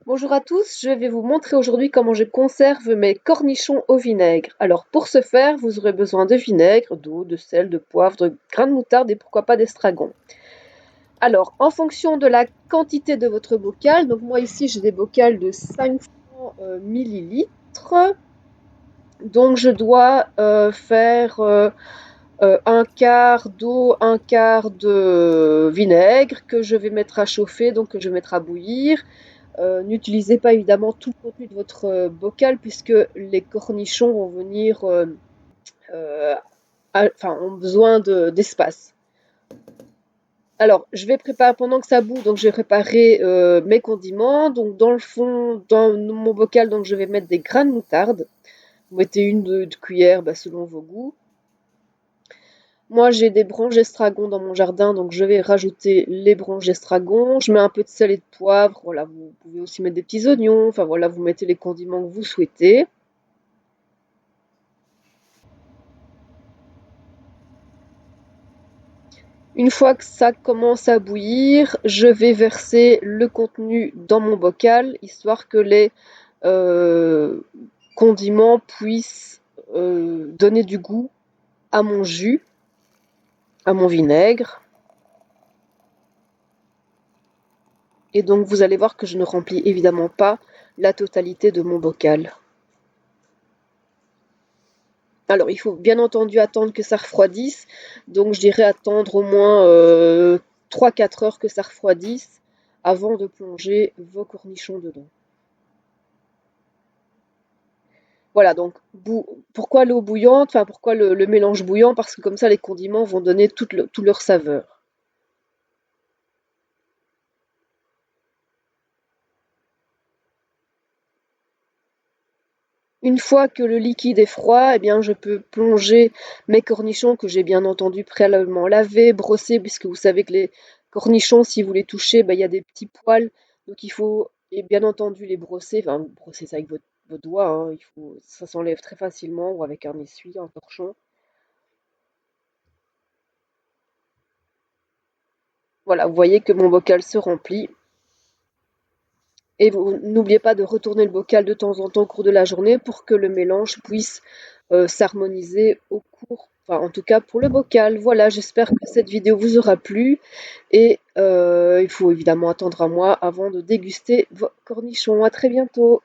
Bonjour à tous, je vais vous montrer aujourd'hui comment je conserve mes cornichons au vinaigre. Alors pour ce faire, vous aurez besoin de vinaigre, d'eau, de sel, de poivre, de grains de moutarde et pourquoi pas d'estragon. Alors en fonction de la quantité de votre bocal, donc moi ici j'ai des bocals de 500 millilitres, donc je dois faire un quart d'eau, un quart de vinaigre que je vais mettre à chauffer, donc que je vais mettre à bouillir. N'utilisez pas évidemment tout le contenu de votre bocal puisque les cornichons vont venir, euh, ont besoin d'espace. Alors, je vais préparer pendant que ça bout, donc je vais préparer mes condiments. Donc, dans le fond, dans mon bocal, donc je vais mettre des grains de moutarde. Vous mettez une de cuillère selon vos goûts. Moi, j'ai des branches d'estragon dans mon jardin, donc je vais rajouter les branches d'estragon. Je mets un peu de sel et de poivre. Voilà, vous pouvez aussi mettre des petits oignons. Enfin voilà, vous mettez les condiments que vous souhaitez. Une fois que ça commence à bouillir, je vais verser le contenu dans mon bocal, histoire que les euh, condiments puissent donner du goût à mon jus, à mon vinaigre. Et donc vous allez voir que je ne remplis évidemment pas la totalité de mon bocal. Alors il faut bien entendu attendre que ça refroidisse, donc je dirais attendre au moins 3-4 heures que ça refroidisse avant de plonger vos cornichons dedans. Voilà, donc pourquoi l'eau bouillante, enfin pourquoi le mélange bouillant? Parce que comme ça les condiments vont donner toute leur saveur. Une fois que le liquide est froid, eh bien je peux plonger mes cornichons que j'ai bien entendu préalablement lavés, brossés, puisque vous savez que les cornichons, si vous les touchez, il y a des petits poils, donc il faut et bien entendu les brosser, enfin vous brossez ça avec vos doigts, hein, ça s'enlève très facilement ou avec un essuie, un torchon. Voilà, vous voyez que mon bocal se remplit. Et vous n'oubliez pas de retourner le bocal de temps en temps au cours de la journée pour que le mélange puisse s'harmoniser au cours, enfin en tout cas pour le bocal. Voilà, j'espère que cette vidéo vous aura plu et il faut évidemment attendre un mois avant de déguster vos cornichons. À très bientôt.